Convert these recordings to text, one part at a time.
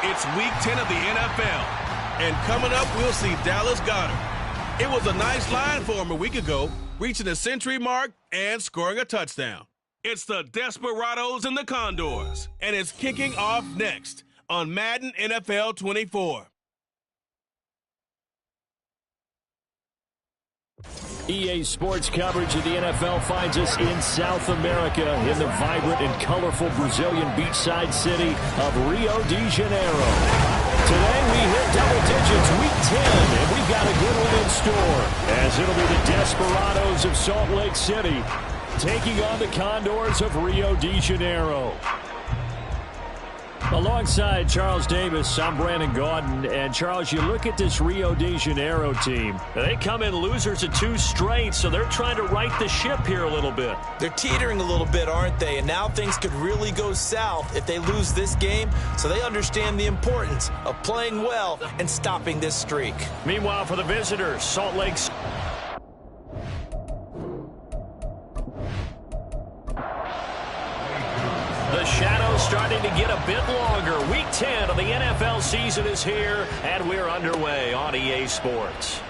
It's Week 10 of the NFL, and coming up, we'll see Dallas Goedert. It was a nice line for him a week ago, reaching the century mark and scoring a touchdown. It's the Desperados and the Condors, and it's kicking off next on Madden NFL 24. EA Sports coverage of the NFL finds us in South America in the vibrant and colorful Brazilian beachside city of Rio de Janeiro. Today we hit double digits Week 10, and we've got a good one in store, as it'll be the Desperados of Salt Lake City taking on the Condors of Rio de Janeiro. Alongside Charles Davis, I'm Brandon Gaudin. And, Charles, you look at this Rio de Janeiro team. They come in losers of 2 straight, so they're trying to right the ship here a little bit. They're teetering a little bit, aren't they? And now things could really go south if they lose this game, so they understand the importance of playing well and stopping this streak. Meanwhile, for the visitors, Salt Lake City. The shadow's starting to get a bit longer. Week 10 of the NFL season is here, and we're underway on EA Sports.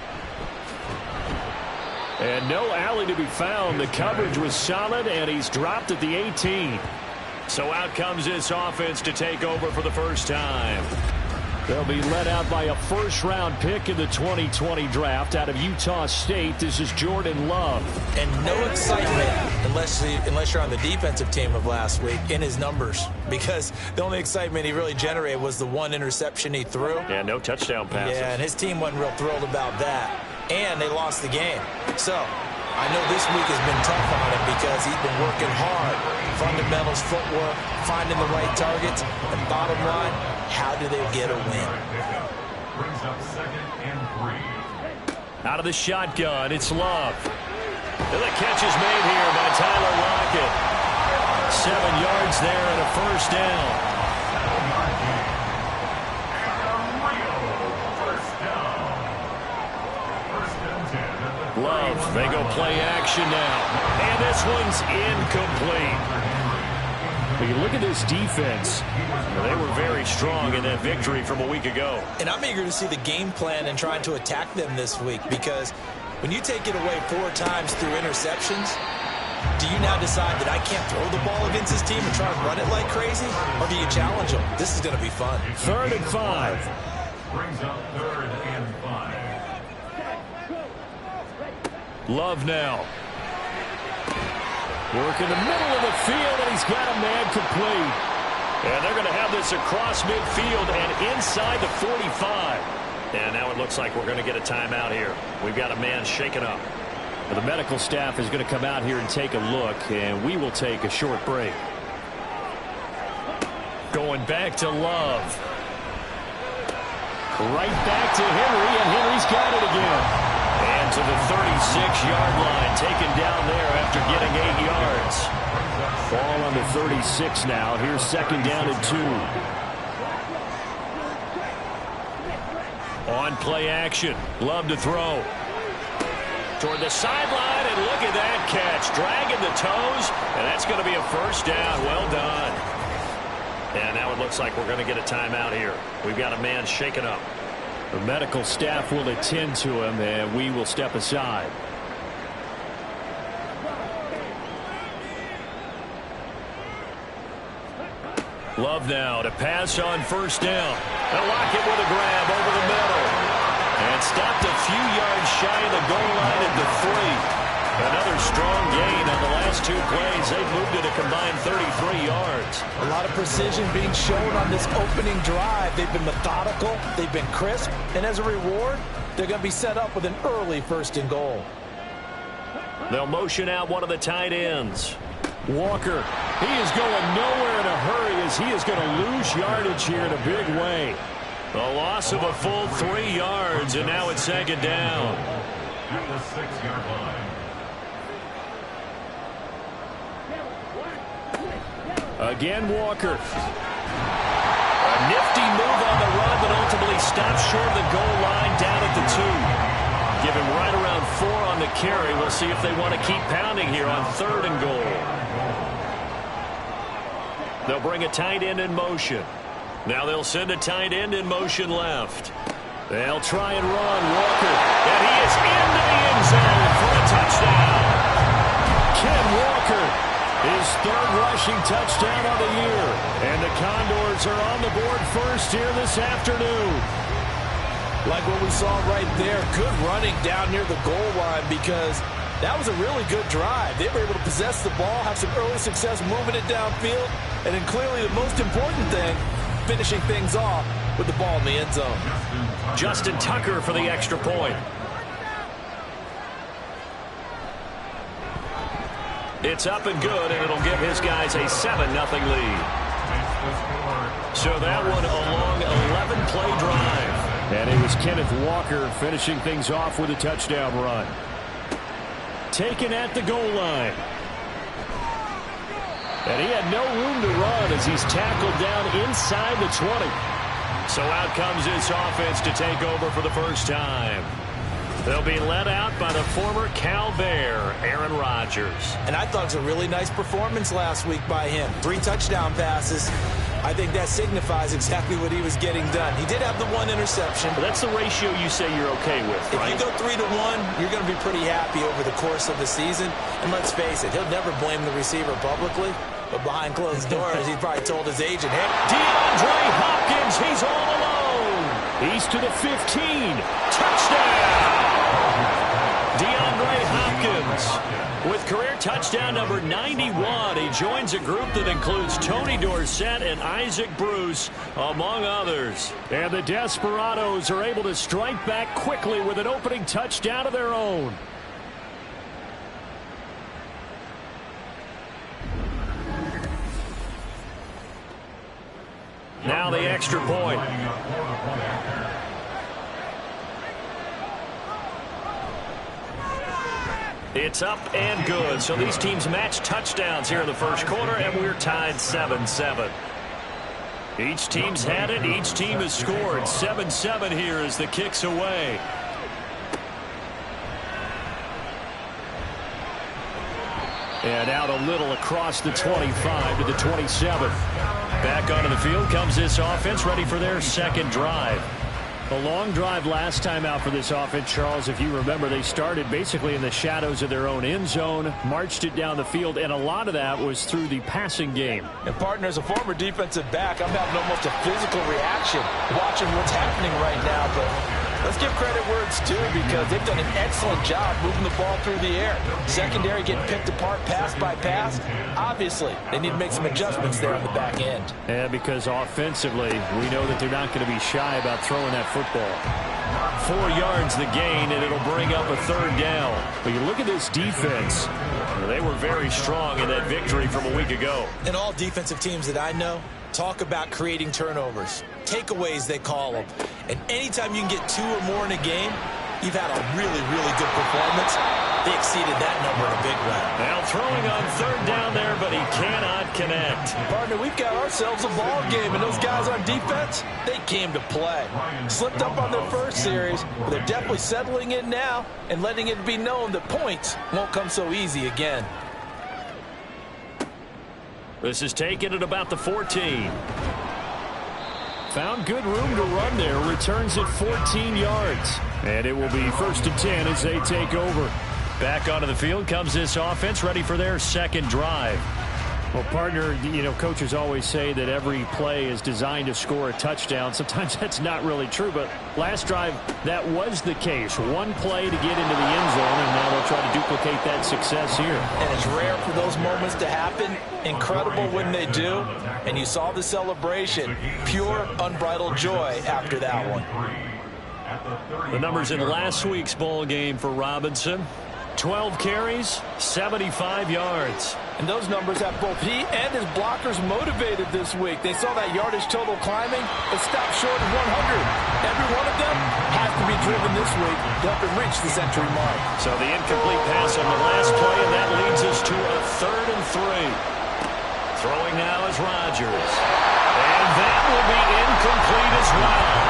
And no alley to be found. The coverage was solid, and he's dropped at the 18. So out comes this offense to take over for the first time. They'll be led out by a first-round pick in the 2020 draft out of Utah State. This is Jordan Love. And no excitement unless you're on the defensive team of last week in his numbers, because the only excitement he really generated was the 1 interception he threw. Yeah, no touchdown passes. Yeah, and his team wasn't real thrilled about that. And they lost the game. So I know this week has been tough on him because he's been working hard. Fundamentals, footwork, finding the right targets, and bottom line, how do they get a win? Out of the shotgun, it's Love. And the catch is made here by Tyler Lockett. 7 yards there and a first down. Love, they go play action now. And this one's incomplete. But you look at this defense, they were very strong in that victory from a week ago. And I'm eager to see the game plan and trying to attack them this week, because when you take it away 4 times through interceptions, do you now decide that I can't throw the ball against this team and try to run it like crazy? Or do you challenge them? This is going to be fun. 3rd and 5. Brings up 3rd and 5. Love now. Work in the middle of the field, and he's got a man complete. And they're going to have this across midfield and inside the 45. And now it looks like we're going to get a timeout here. We've got a man shaken up. The medical staff is going to come out here and take a look, and we will take a short break. Going back to Love. Right back to Henry, and Henry's got it again. And to the 36-yard line, taken down there after getting 8 yards. Ball on the 36 now. Here's 2nd down and 2. On play action. Love to throw. Toward the sideline, and look at that catch. Dragging the toes, and that's going to be a first down. Well done. And now it looks like we're going to get a timeout here. We've got a man shaken up. The medical staff will attend to him, and we will step aside. Love now to pass on 1st down. And Lockett with a grab over the middle. And stopped a few yards shy of the goal line at the 3. Another strong gain on the last 2 plays. They've moved it a combined 33 yards. A lot of precision being shown on this opening drive. They've been methodical. They've been crisp. And as a reward, they're going to be set up with an early 1st and goal. They'll motion out one of the tight ends. Walker, he is going nowhere in a hurry as he is going to lose yardage here in a big way. A loss of a full 3 yards, and now it's 2nd down. At the 6-yard line. Again, Walker. A nifty move on the run, but ultimately stops short of the goal line down at the 2. Give him right around 4 on on the carry. We'll see if they want to keep pounding here on 3rd and goal. They'll bring a tight end in motion. Now they'll send a tight end in motion left. They'll try and run Walker. And he is into the end zone for a touchdown. Ken Walker, his 3rd rushing touchdown of the year. And the Condors are on the board first here this afternoon. Like what we saw right there, good running down near the goal line because that was a really good drive. They were able to possess the ball, have some early success moving it downfield, and then clearly the most important thing, finishing things off with the ball in the end zone. Justin Tucker for the extra point. It's up and good, and it'll give his guys a 7-0 lead. So that one a long 11-play drive. And it was Kenneth Walker finishing things off with a touchdown run. Taken at the goal line. And he had no room to run as he's tackled down inside the 20. So out comes this offense to take over for the first time. They'll be led out by the former Cal Bear, Aaron Rodgers. And I thought it was a really nice performance last week by him. 3 touchdown passes. I think that signifies exactly what he was getting done. He did have the 1 interception. But that's the ratio you say you're okay with, right? If you go 3-1, you're going to be pretty happy over the course of the season. And let's face it, he'll never blame the receiver publicly. But behind closed doors, he probably told his agent, hey, DeAndre Hopkins, he's all alone. He's to the 15. Touchdown! DeAndre Hopkins with career touchdown number 91. He joins a group that includes Tony Dorsett and Isaac Bruce, among others. And the Desperados are able to strike back quickly with an opening touchdown of their own. Now the extra point. It's up and good. So these teams match touchdowns here in the first quarter, and we're tied 7-7. Each team's had it. Each team has scored. 7-7 here as the kick's away. And out a little across the 25 to the 27. Back onto the field comes this offense, ready for their second drive. A long drive last time out for this offense, Charles. If you remember, they started basically in the shadows of their own end zone, marched it down the field, and a lot of that was through the passing game. And, partner, as a former defensive back, I'm having almost a physical reaction watching what's happening right now. But let's give credit where it's due because they've done an excellent job moving the ball through the air. Secondary getting picked apart pass by pass. Obviously, they need to make some adjustments there on the back end. And because offensively, we know that they're not going to be shy about throwing that football. 4 yards the gain, and it'll bring up a 3rd down. But you look at this defense. They were very strong in that victory from a week ago. And all defensive teams that I know talk about creating turnovers. Takeaways, they call them. And anytime you can get 2 or more in a game, you've had a really, really good performance. They exceeded that number in a big way. Now throwing on 3rd down there, but he cannot connect. Partner, we've got ourselves a ball game, and those guys on defense, they came to play. Slipped up on their first series, but they're definitely settling in now and letting it be known that points won't come so easy again. This is taken at about the 14. Found good room to run there. Returns at 14 yards. And it will be 1st and 10 as they take over. Back onto the field comes this offense, ready for their second drive. Well, partner, you know, coaches always say that every play is designed to score a touchdown. Sometimes that's not really true, but last drive, that was the case. 1 play to get into the end zone, and now they'll try to duplicate that success here. And it's rare for those moments to happen. Incredible when they do. And you saw the celebration. Pure, unbridled joy after that one. The numbers in last week's ball game for Robinson. 12 carries, 75 yards. And those numbers have both he and his blockers motivated this week. They saw that yardage total climbing, but stopped short of 100. Every one of them has to be driven this week to help him reach the century mark. So the incomplete pass on the last play, and that leads us to a 3rd and 3. Throwing now is Rodgers. And that will be incomplete as well.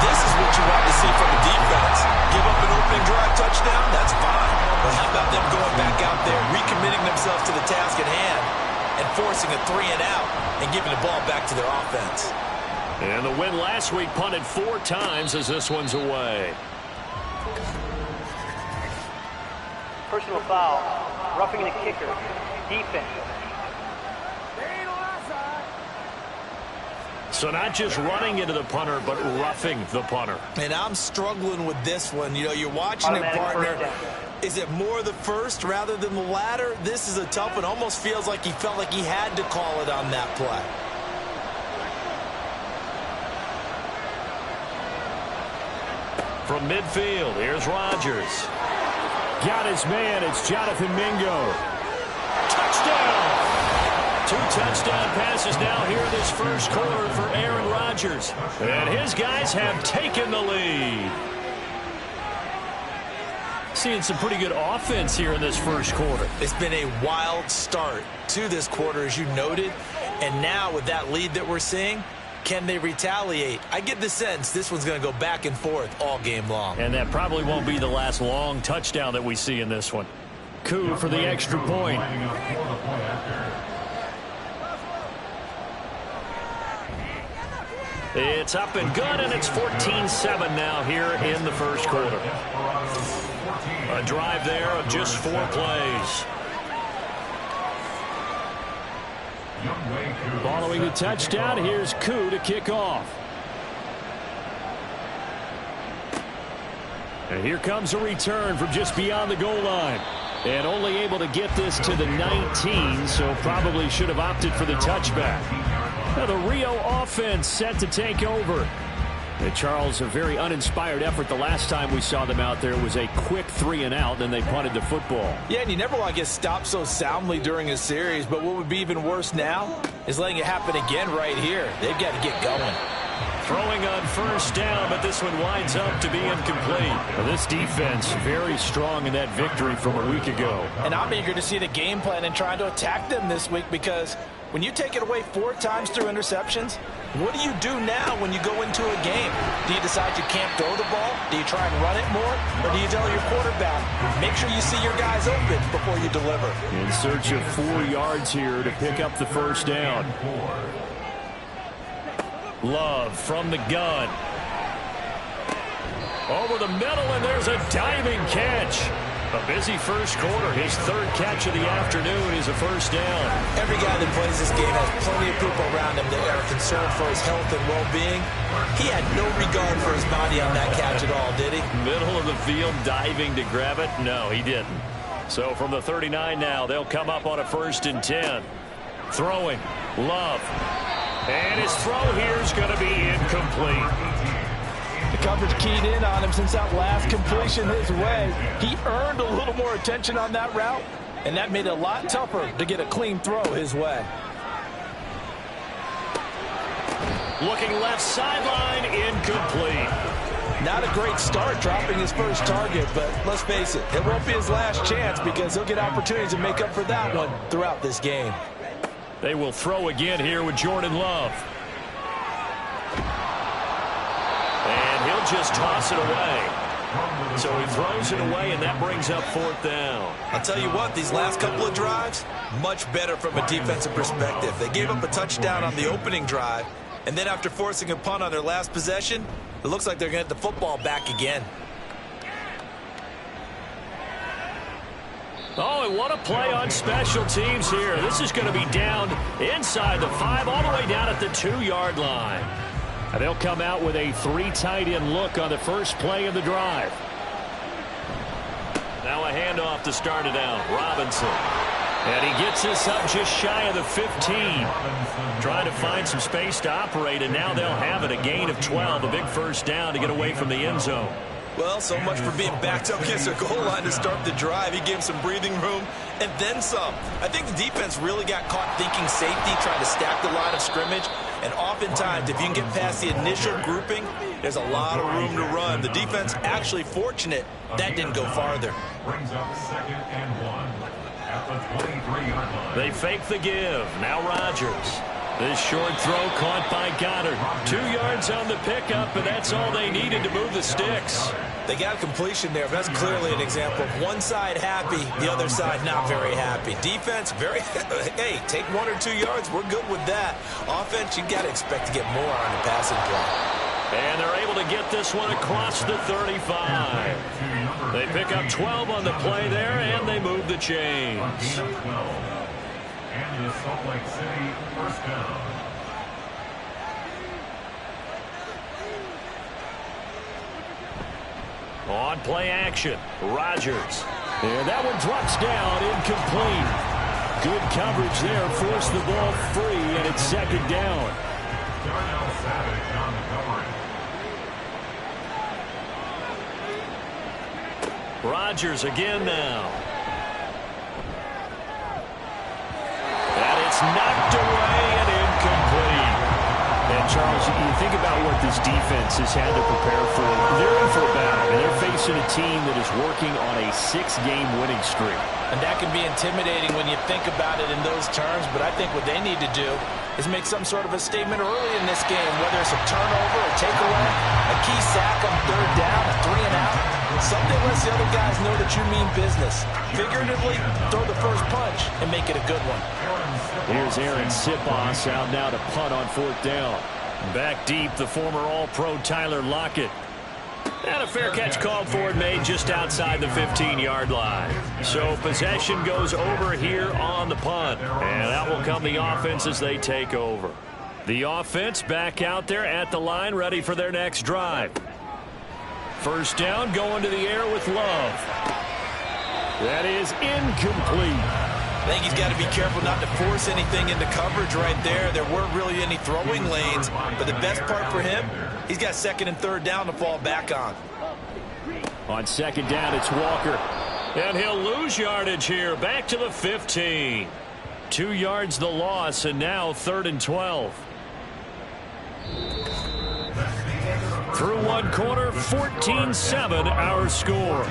This is what you want to see from the defense. Give up an opening drive touchdown, that's fine. But how about them going back out there, recommitting themselves to the task at hand, and forcing a 3-and-out and giving the ball back to their offense. And the win last week punted 4 times as this one's away. Personal foul, roughing the kicker, defense. So not just running into the punter, but roughing the punter. And I'm struggling with this one. You know, you're watching it, partner. Is it more the first rather than the latter? This is a tough one. Almost feels like he felt like he had to call it on that play. From midfield, here's Rodgers. Got his man, it's Jonathan Mingo. Touchdown! 2 touchdown passes now here in this first quarter for Aaron Rodgers. And his guys have taken the lead. Seeing some pretty good offense here in this first quarter. It's been a wild start to this quarter, as you noted. And now with that lead that we're seeing, can they retaliate? I get the sense this one's going to go back and forth all game long. And that probably won't be the last long touchdown that we see in this one. Coup for the extra point. It's up and good, and it's 14-7 now here in the first quarter. A drive there of just 4 plays. Following the touchdown, here's Coup to kick off. And here comes a return from just beyond the goal line. And only able to get this to the 19, so probably should have opted for the touchback. Now the Rio offense set to take over. And Charles, a very uninspired effort the last time we saw them out there was a quick 3-and-out, then they punted the football. Yeah, and you never want to get stopped so soundly during a series, but what would be even worse now is letting it happen again right here. They've got to get going. Throwing on first down, but this one winds up to be incomplete. Now, this defense very strong in that victory from a week ago. And I'm eager to see the game plan and trying to attack them this week, because when you take it away 4 times through interceptions, what do you do now when you go into a game? Do you decide you can't throw the ball? Do you try and run it more? Or do you tell your quarterback, make sure you see your guys open before you deliver? In search of 4 yards here to pick up the first down. Love from the gun. Over the middle, and there's a diving catch. A busy first quarter. His 3rd catch of the afternoon is a first down. Every guy that plays this game has plenty of people around him that are concerned for his health and well-being. He had no regard for his body on that catch at all, did he? Middle of the field, diving to grab it? No, he didn't. So from the 39 now, they'll come up on a 1st and 10. Throwing. Love. And his throw here is going to be incomplete. The coverage keyed in on him since that last completion his way. He earned a little more attention on that route, and that made it a lot tougher to get a clean throw his way. Looking left sideline, incomplete. Not a great start dropping his first target, but let's face it, it won't be his last chance because he'll get opportunities to make up for that one throughout this game. They will throw again here with Jordan Love. And he'll just toss it away. So he throws it away, and that brings up 4th down. I'll tell you what, these last couple of drives, much better from a defensive perspective. They gave up a touchdown on the opening drive, and then after forcing a punt on their last possession, it looks like they're going to get the football back again. Oh, and what a play on special teams here. This is going to be down inside the 5, all the way down at the 2-yard line. And they'll come out with a 3 tight end look on the first play of the drive. Now a handoff to start it out. Robinson. And he gets this up just shy of the 15. Trying to find some space to operate, and now they'll have it. A gain of 12, a big first down to get away from the end zone. Well, so much for being backed up against their goal line to start the drive. He gave him some breathing room and then some. I think the defense really got caught thinking safety, trying to stack the line of scrimmage. And oftentimes, if you can get past the initial grouping, there's a lot of room to run. The defense actually fortunate that didn't go farther. Brings up 2nd and 1 at the 23-yard line. They fake the give. Now Rodgers. This short throw caught by Goddard. 2 yards on the pickup, and that's all they needed to move the sticks. They got a completion there. That's clearly an example of one side happy, the other side not very happy. Defense, very, hey, take 1 or 2 yards. We're good with that. Offense, you got to expect to get more on the passing play. And they're able to get this one across the 35. They pick up 12 on the play there, and they move the chains. And the Salt Lake City first down. On play action, Rodgers. And that one drops down, incomplete. Good coverage there, forced the ball free, and it's second down. Darnell Savage on the covering. Rodgers again now. And it's knocked away and incomplete. And Charles, you think about what this defense has had to prepare for. They're in for a battle, and they're facing a team that is working on a 6-game winning streak. And that can be intimidating when you think about it in those terms, but I think what they need to do is make some sort of a statement early in this game, whether it's a turnover, a takeaway, a key sack on third down, a 3-and-out. Something lets the other guys know that you mean business. Figuratively, throw the first punch and make it a good one. Here's Aaron Sipos out now to punt on 4th down. Back deep, the former All-Pro Tyler Lockett. And a fair catch called for and made just outside the 15-yard line. So possession goes over here on the punt. And that will come the offense as they take over. The offense back out there at the line, ready for their next drive. First down, going to the air with Love. That is incomplete. I think he's got to be careful not to force anything into coverage right there. There weren't really any throwing lanes, but the best part for him, he's got 2nd and 3rd down to fall back on. On 2nd down, it's Walker. And he'll lose yardage here, back to the 15. 2 yards the loss, and now 3rd and 12. Through 1 quarter, 14-7 our score.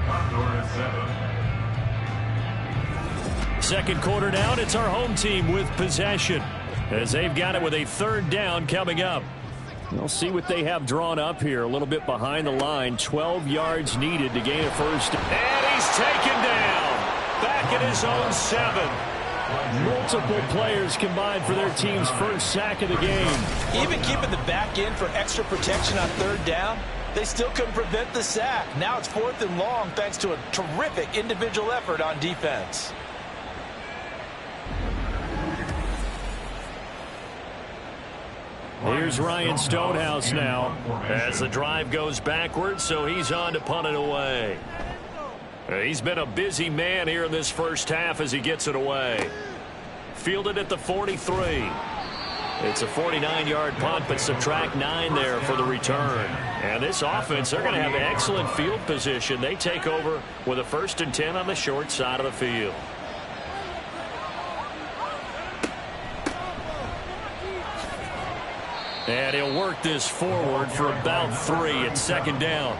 Condors 7. Second quarter down, it's our home team with possession as they've got it with a 3rd down coming up. We'll see what they have drawn up here. A little bit behind the line. 12 yards needed to gain a first. And he's taken down. Back at his own 7. Multiple players combined for their team's first sack of the game. Even keeping the back in for extra protection on 3rd down, they still couldn't prevent the sack. Now it's 4th and long thanks to a terrific individual effort on defense. Here's Ryan Stonehouse now as the drive goes backwards, so he's on to punt it away. He's been a busy man here in this first half as he gets it away. Fielded at the 43. It's a 49-yard punt, but subtract 9 there for the return. And this offense, they're going to have excellent field position. They take over with a 1st and 10 on the short side of the field. And he'll work this forward for about 3 at 2nd down.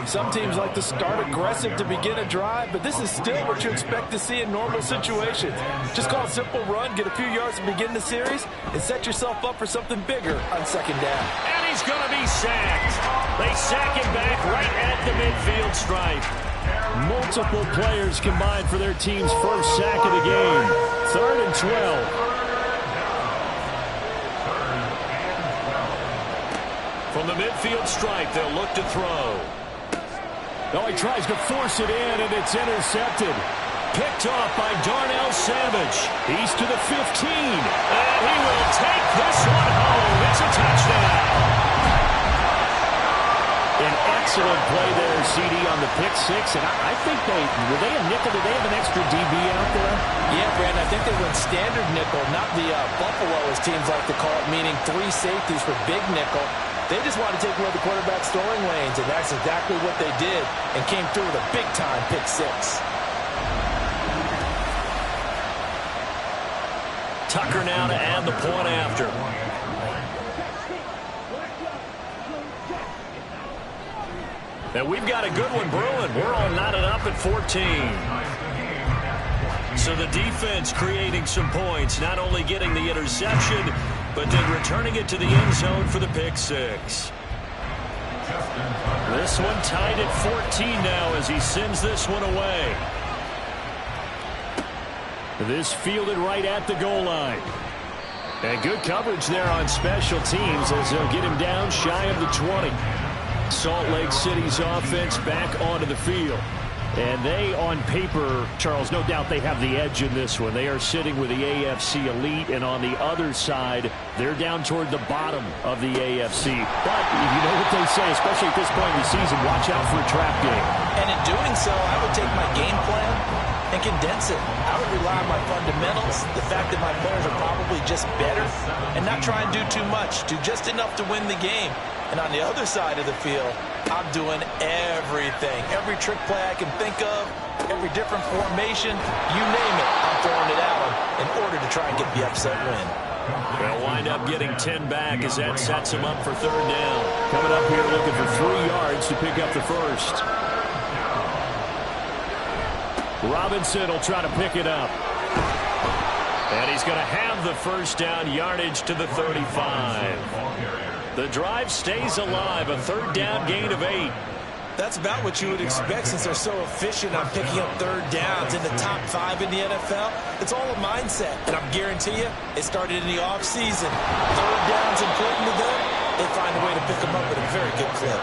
Some teams like to start aggressive to begin a drive, but this is still what you expect to see in normal situations. Just call a simple run, get a few yards to begin the series, and set yourself up for something bigger on 2nd down. And he's going to be sacked. They sack him back right at the midfield stripe. Multiple players combined for their team's first sack of the game. 3rd and 12. From the midfield stripe, they'll look to throw. Oh, he tries to force it in, and it's intercepted. Picked off by Darnell Savage. He's to the 15. And he will take this one home. It's a touchdown. An excellent play there, CD, on the pick 6. And I think were they a nickel? Did they have an extra DB out there? Yeah, Brandon, I think they went standard nickel, not the Buffalo, as teams like to call it, meaning 3 safeties for big nickel. They just want to take away the quarterback's throwing lanes, and that's exactly what they did and came through with a big-time pick 6. Tucker now to add the point after. And we've got a good one brewing. We're all knotted up at 14. So So the defense creating some points, not only getting the interception, but then returning it to the end zone for the pick six. This one tied at 14 now as he sends this one away. This fielded right at the goal line. And good coverage there on special teams as they'll get him down shy of the 20. Salt Lake City's offense back onto the field. And they, on paper, Charles, no doubt they have the edge in this one. They are sitting with the AFC elite, and on the other side, they're down toward the bottom of the AFC. But you know what they say, especially at this point in the season, watch out for a trap game. And in doing so, I would take my game plan and condense it. I would rely on my fundamentals, the fact that my players are probably just better, and not try and do too much, do just enough to win the game. And on the other side of the field, I'm doing everything. Every trick play I can think of, every different formation, you name it, I'm throwing it at them in order to try and get the upset win. They'll wind up getting 10 back as that sets them up for third down. Coming up here looking for 3 yards to pick up the first. Robinson will try to pick it up. And he's going to have the first down, yardage to the 35. The drive stays alive, a third down gain of 8. That's about what you would expect since they're so efficient on picking up third downs in the top 5 in the NFL. It's all a mindset, and I guarantee you, it started in the offseason. Third down's important to them. They find a way to pick them up at a very good clip.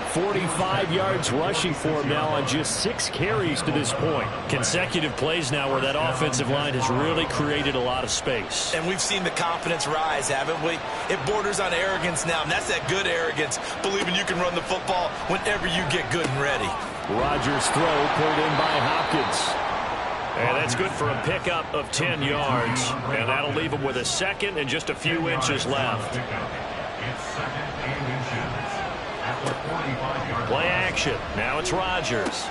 45 yards rushing for him now on just 6 carries to this point. Consecutive plays now where that offensive line has really created a lot of space. And we've seen the confidence rise, haven't we? It borders on arrogance now, and that's that good arrogance, believing you can run the football whenever you get good and ready. Rodgers' throw pulled in by Hopkins. And that's good for a pickup of 10 yards. And that'll leave him with a second and just a few inches left. It's second and inches. Play action. Now it's Rodgers.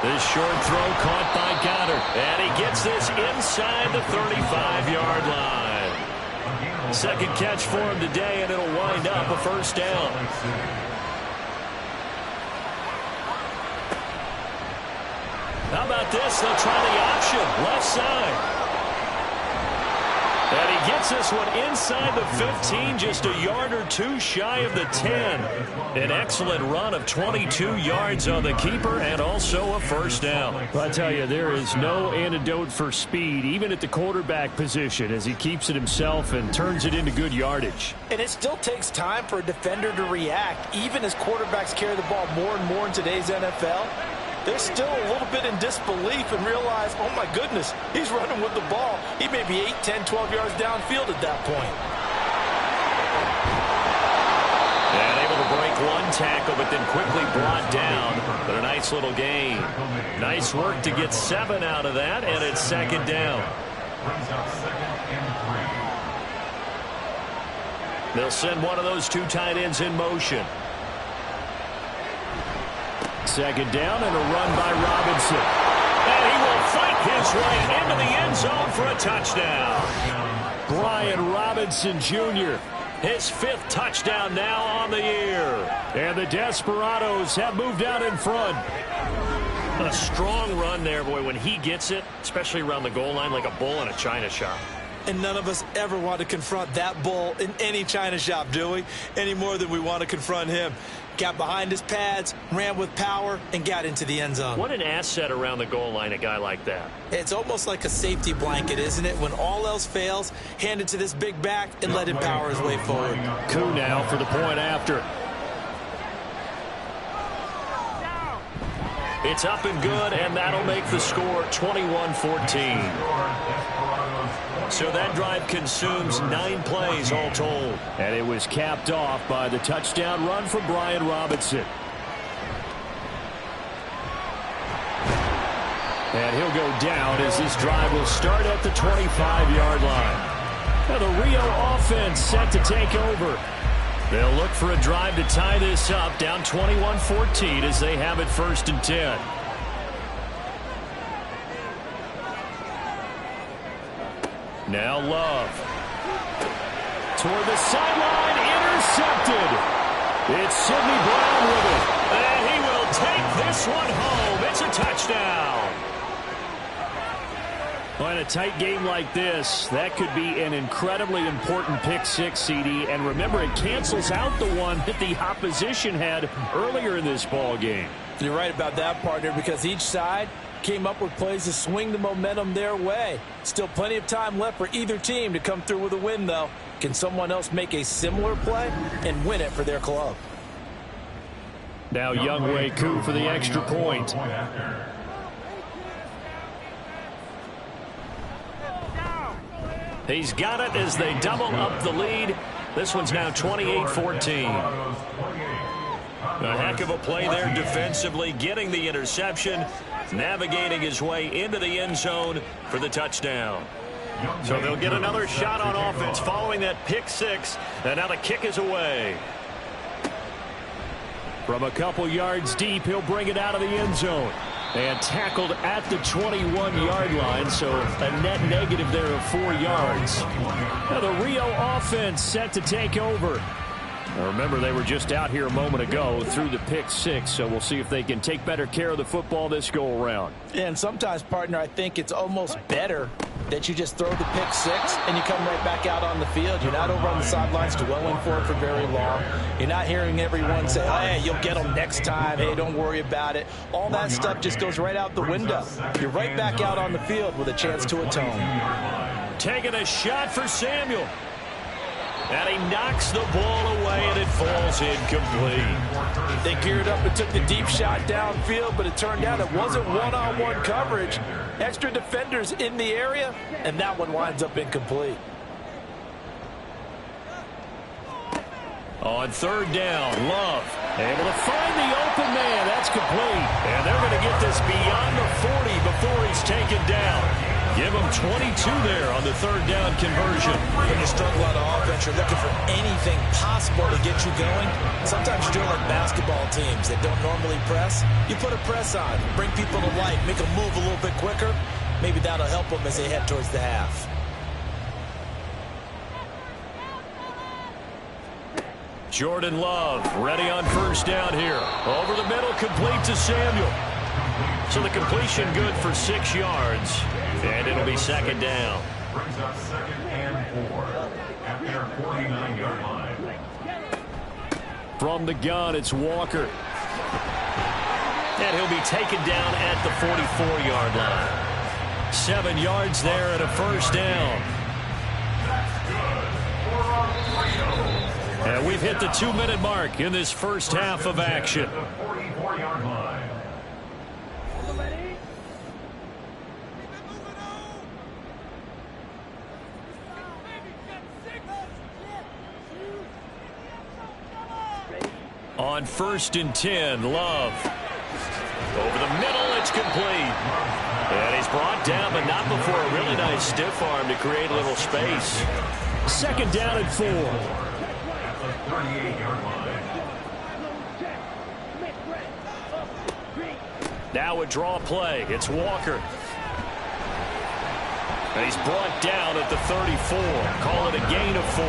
This short throw caught by Goddard. And he gets this inside the 35-yard line. Second catch for him today, and it'll wind up a first down. How about this? They'll try the option. Left side. And he gets this one inside the 15, just a yard or two shy of the 10. An excellent run of 22 yards on the keeper and also a first down. I tell you, there is no antidote for speed, even at the quarterback position, as he keeps it himself and turns it into good yardage. And it still takes time for a defender to react, even as quarterbacks carry the ball more and more in today's NFL. They're still a little bit in disbelief and realize, oh my goodness, he's running with the ball. He may be 8, 10, 12 yards downfield at that point. And able to break one tackle, but then quickly brought down. But a nice little gain. Nice work to get 7 out of that, and it's second down. They'll send one of those 2 tight ends in motion. Second down and a run by Robinson. And he will fight his way into the end zone for a touchdown. Brian Robinson Jr., his 5th touchdown now on the year. And the Desperados have moved out in front. A strong run there, boy, when he gets it, especially around the goal line like a bull in a china shop. And none of us ever want to confront that bull in any china shop, do we? Any more than we want to confront him. Got behind his pads, ran with power, and got into the end zone. What an asset around the goal line, a guy like that. It's almost like a safety blanket, isn't it? When all else fails, hand it to this big back and let him power his way forward. Coup now for the point after. It's up and good, and that'll make the score 21-14. So that drive consumes 9 plays all told. And it was capped off by the touchdown run from Brian Robinson. And he'll go down as this drive will start at the 25-yard line. Now the Rio offense set to take over. They'll look for a drive to tie this up, down 21-14 as they have it 1st and 10. Now Love. Toward the sideline, intercepted. It's Sidney Brown with it. And he will take this one home. It's a touchdown. Well, in a tight game like this, that could be an incredibly important pick six, CD. And remember, it cancels out the one that the opposition had earlier in this ball game. You're right about that, partner, because each side came up with plays to swing the momentum their way. Still plenty of time left for either team to come through with a win, though. Can someone else make a similar play and win it for their club? Now Younghoe Koo for the extra point. He's got it as they double up the lead. This one's now 28-14. A heck of a play there defensively, getting the interception, navigating his way into the end zone for the touchdown. So they'll get another shot on offense following that pick six, and now the kick is away. From a couple yards deep, he'll bring it out of the end zone. And tackled at the 21-yard line, so a net negative there of 4 yards. Now the Rio offense set to take over. Now remember, they were just out here a moment ago through the pick six, so we'll see if they can take better care of the football this go-around. And sometimes, partner, I think it's almost better that you just throw the pick six and you come right back out on the field. You're not over on the sidelines dwelling for it for very long. You're not hearing everyone say, hey, you'll get them next time. Hey, don't worry about it. All that stuff just goes right out the window. You're right back out on the field with a chance to atone. Taking a shot for Samuel. And he knocks the ball away, and it falls incomplete. They geared up and took the deep shot downfield, but it turned out it wasn't one-on-one coverage. Extra defenders in the area, and that one winds up incomplete. On third down, Love able to find the open man. That's complete. And they're going to get this beyond the 40 before he's taken down. Give him 22 there on the third down conversion. When you struggle on offense, you're looking for anything possible to get you going. Sometimes you're doing like basketball teams that don't normally press. You put a press on, bring people to life, make them move a little bit quicker. Maybe that'll help them as they head towards the half. Jordan Love ready on first down here. Over the middle, complete to Samuel. So the completion good for 6 yards. And it'll be second down. Brings up 2nd and 4 at their 49-yard line. From the gun, it's Walker. And he'll be taken down at the 44-yard line. 7 yards there and a first down. And we've hit the 2-minute mark in this first half of action. The 44-yard line. On 1st and 10, Love. Over the middle, it's complete. And he's brought down, but not before a really nice stiff arm to create a little space. Second down and 4. At the 38-yard line. Now a draw play. It's Walker. And he's brought down at the 34. Call it a gain of 4.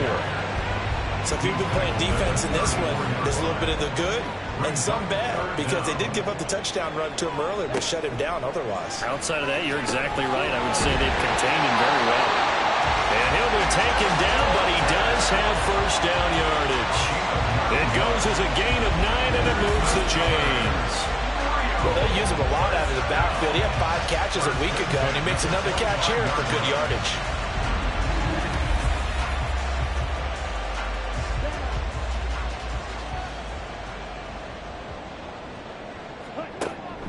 So if you've been playing defense in this one, there's a little bit of the good and some bad, because they did give up the touchdown run to him earlier, but shut him down otherwise. Outside of that, you're exactly right. I would say they've contained him very well. And he'll be taken down, but he does have first down yardage. It goes as a gain of 9, and it moves the chains. Well, they'll use him a lot out of the backfield. He had 5 catches a week ago, and he makes another catch here for good yardage.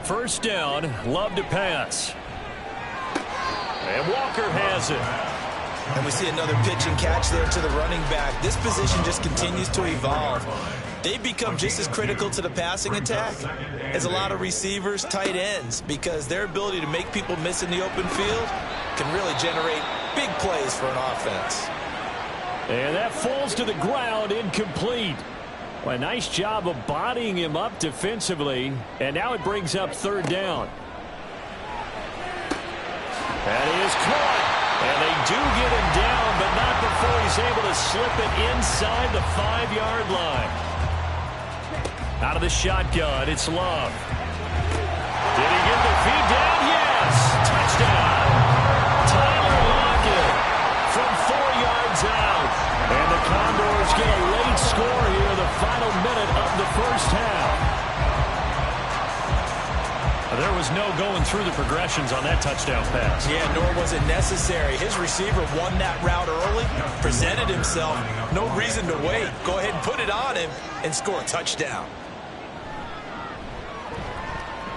First down, Love to pass. And Walker has it. And we see another pitch and catch there to the running back. This position just continues to evolve. They've become just as critical to the passing attack as a lot of receivers, tight ends, because their ability to make people miss in the open field can really generate big plays for an offense. And that falls to the ground, incomplete. Well, a nice job of bodying him up defensively. And now it brings up third down. And he is caught. And they do get him down, but not before he's able to slip it inside the 5-yard line. Out of the shotgun, it's Love. Did he get the feed down? Yes! Touchdown! through the progressions on that touchdown pass. Yeah, nor was it necessary. His receiver won that route early, presented himself. No reason to wait. Go ahead and put it on him and score a touchdown.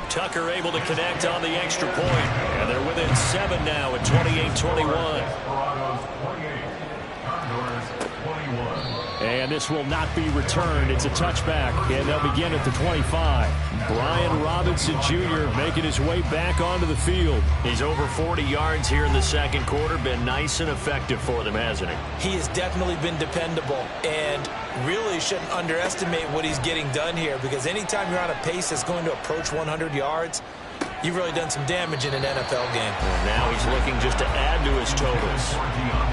Tucker able to connect on the extra point. And they're within 7 now at 28-21. Desperados 28, Condors 21. And this will not be returned. It's a touchback, and they'll begin at the 25. Brian Robinson Jr. making his way back onto the field. He's over 40 yards here in the second quarter. Been nice and effective for them, hasn't he? He has definitely been dependable, and really shouldn't underestimate what he's getting done here, because anytime you're on a pace that's going to approach 100 yards, you've really done some damage in an NFL game. And now he's looking just to add to his totals.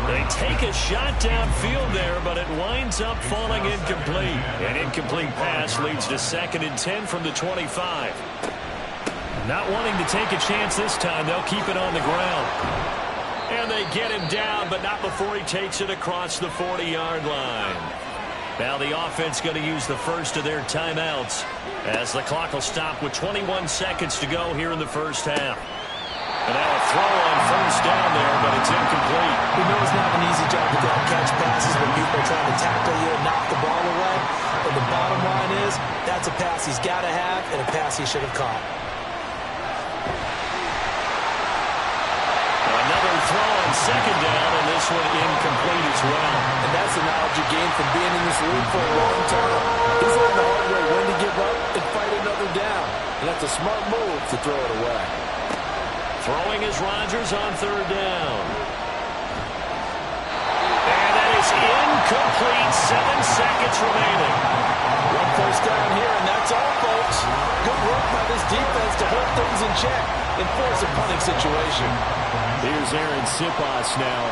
They take a shot downfield there, but it winds up falling incomplete. An incomplete pass leads to 2nd and 10 from the 25. Not wanting to take a chance this time, they'll keep it on the ground. And they get him down, but not before he takes it across the 40-yard line. Now the offense going to use the first of their timeouts as the clock will stop with 21 seconds to go here in the first half. And now a throw on first down there, but it's incomplete. We know it's not an easy job to go and catch passes when people are trying to tackle you and knock the ball away. But the bottom line is that's a pass he's got to have and a pass he should have caught. Another throw on second down, and this one incomplete as well. And that's the knowledge you gain from being in this league for a long time. He's learned the hard way when to give up and fight another down. And that's a smart move to throw it away. Throwing is Rodgers on third down. And that is incomplete. 7 seconds remaining. One first down here, and that's all, folks. Good work by this defense to hold things in check and force a punting situation. Here's Aaron Sipas now.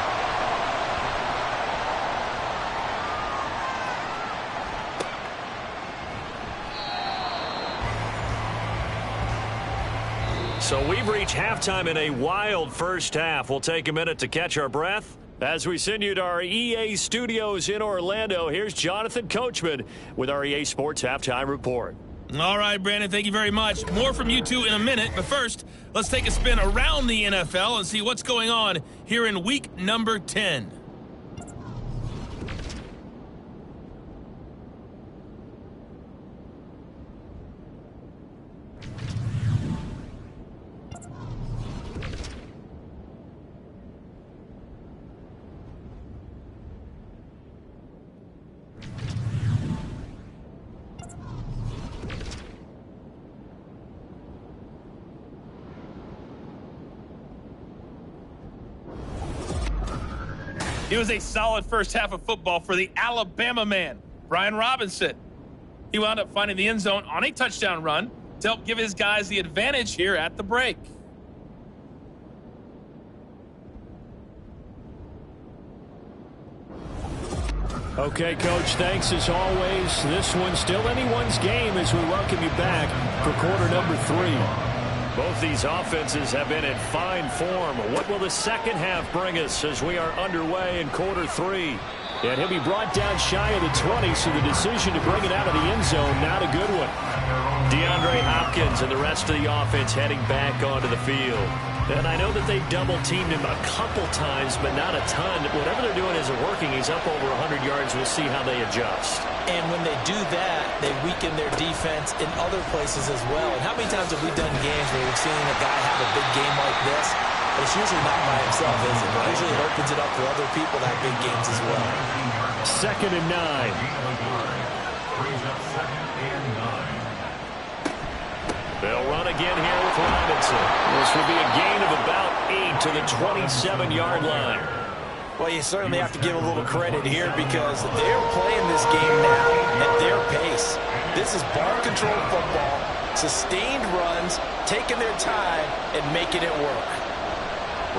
So we've reached halftime in a wild first half. We'll take a minute to catch our breath as we send you to our EA studios in Orlando. Here's Jonathan Coachman with our EA Sports Halftime Report. All right, Brandon, thank you very much. More from you two in a minute, but first, let's take a spin around the NFL and see what's going on here in week number 10. It was a solid first half of football for the Alabama man, Brian Robinson. He wound up finding the end zone on a touchdown run to help give his guys the advantage here at the break. Okay, Coach, thanks as always. This one's still anyone's game as we welcome you back for quarter number 3. Both these offenses have been in fine form. What will the second half bring us as we are underway in quarter 3? And he'll be brought down shy of the 20, so the decision to bring it out of the end zone, not a good one. DeAndre Hopkins and the rest of the offense heading back onto the field. And I know that they've double-teamed him a couple times, but not a ton. Whatever they're doing isn't working. He's up over 100 yards. We'll see how they adjust. And when they do that, they weaken their defense in other places as well. And how many times have we done games where we've seen a guy have a big game like this? But it's usually not by himself, is it? Usually it opens it up for other people to have big games as well. 2nd and 9. Brings up 2nd and 9. They'll run again here with Robinson. This will be a gain of about 8 to the 27-yard line. Well, you certainly have to give a little credit here because they're playing this game now at their pace. This is ball-controlled football, sustained runs, taking their time, and making it work.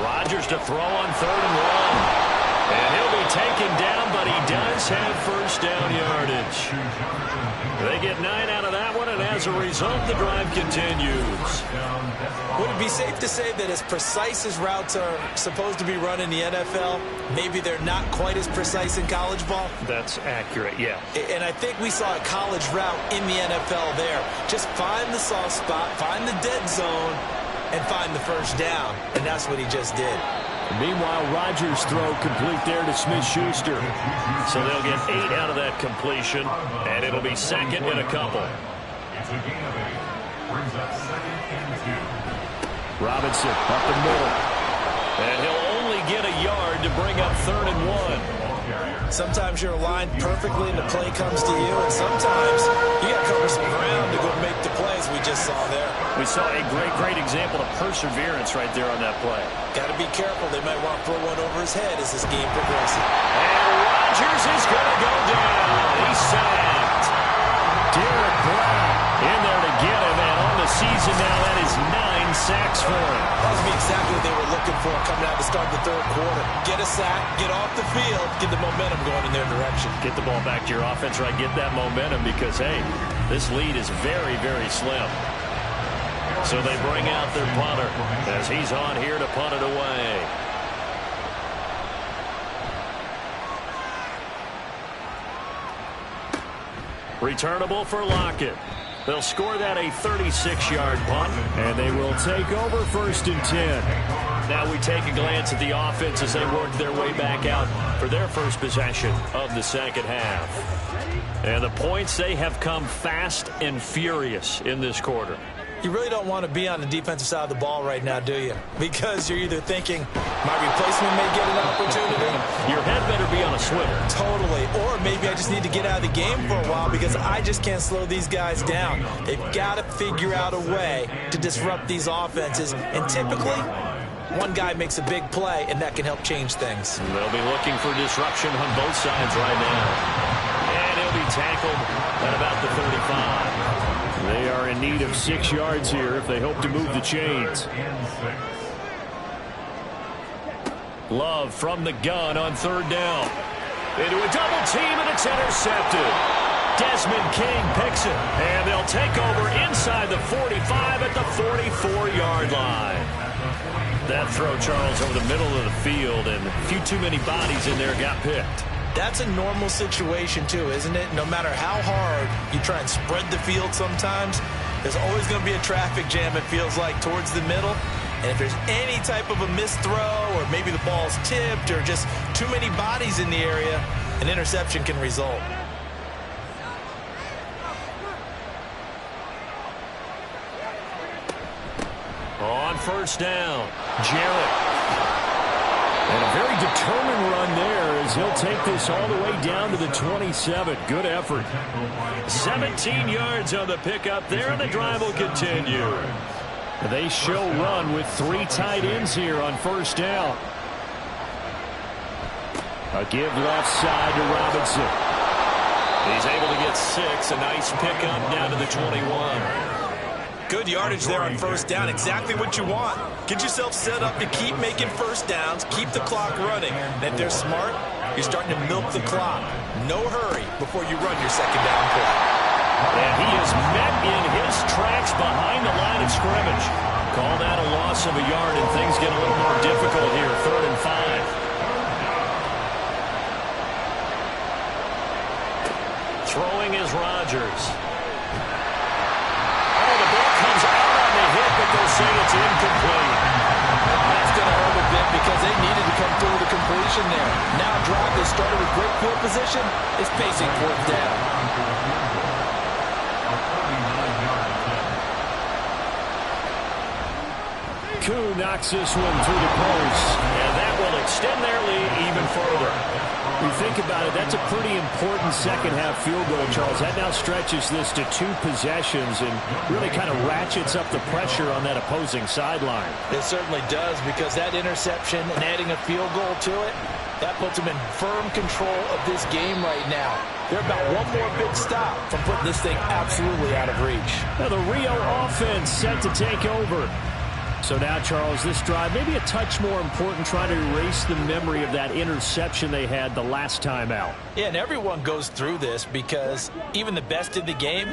Rodgers to throw on 3rd and 1. And he'll be taken down, but he does have first down yardage. They get 9 out of that one, and as a result, the drive continues. Would it be safe to say that as precise as routes are supposed to be run in the NFL, maybe they're not quite as precise in college ball? That's accurate, yeah. And I think we saw a college route in the NFL there. Just find the soft spot, find the dead zone, and find the first down, and that's what he just did. Meanwhile, Rodgers' throw complete there to Smith-Schuster. So they'll get 8 out of that completion, and it'll be second and a couple. It's a gain of 8. Brings up 2nd and 2. Robinson up the middle. And he'll only get a yard to bring up 3rd and 1. Sometimes you're aligned perfectly and the play comes to you, and sometimes you got to cover some ground to go make the plays we just saw there. We saw a great example of perseverance right there on that play. Got to be careful. They might want to throw one over his head as this game progresses. And Rodgers is going to go down. He's sacked. Derek Brown in there to get him, and on the season now, that is 9 sacks for him. That was exactly what they were looking for coming out to start the 3rd quarter. Get a sack, get off the field, get the momentum going in their direction. Get the ball back to your offense, right? Get that momentum because, hey, this lead is very slim. So they bring out their punter as he's on here to punt it away. Returnable for Lockett. They'll score that a 36-yard punt, and they will take over 1st and 10. Now we take a glance at the offense as they work their way back out for their first possession of the second half. And the points, they have come fast and furious in this quarter. You really don't want to be on the defensive side of the ball right now, do you? Because you're either thinking, my replacement may get an opportunity. Your head better be on a swivel. Totally. Or maybe I just need to get out of the game for a while because I just can't slow these guys down. They've got to figure out a way to disrupt these offenses. And typically, one guy makes a big play, and that can help change things. They'll be looking for disruption on both sides right now. And he'll be tackled at about the 35. They are in need of 6 yards here if they hope to move the chains. Love from the gun on 3rd down. Into a double team, and it's intercepted. Desmond King picks it, and they'll take over inside the 45 at the 44-yard line. That throw, Charles, over the middle of the field, and a few too many bodies in there got picked. That's a normal situation, too, isn't it? No matter how hard you try and spread the field sometimes, there's always going to be a traffic jam, it feels like, towards the middle. And if there's any type of a missed throw or maybe the ball's tipped or just too many bodies in the area, an interception can result. On 1st down, Jarrett. And a very determined run there as he'll take this all the way down to the 27. Good effort. 17 yards on the pickup there, and the drive will continue. They show run with 3 tight ends here on 1st down. A give left side to Robinson. He's able to get 6. A nice pickup down to the 21. Good yardage there on 1st down. Exactly what you want. Get yourself set up to keep making 1st downs, keep the clock running. And if they're smart, you're starting to milk the clock. No hurry before you run your 2nd down play. And he is met in his tracks behind the line of scrimmage. Call that a loss of a yard, and things get a little more difficult here. 3rd and 5. Throwing is Rodgers. But they'll say it's incomplete. That's going to hurt a bit because they needed to come through with a completion there. Now a drive that started with great field position is pacing 4th down. Koo knocks this one through the post, and that will extend their lead even further. We think about it, that's a pretty important second-half field goal, Charles. That now stretches this to 2 possessions and really kind of ratchets up the pressure on that opposing sideline. It certainly does, because that interception and adding a field goal to it, that puts them in firm control of this game right now. They're about one more big stop from putting this thing absolutely out of reach. Now the Rio offense set to take over. So now, Charles, this drive maybe a touch more important, trying to erase the memory of that interception they had the last time out. Yeah, and everyone goes through this because even the best in the game,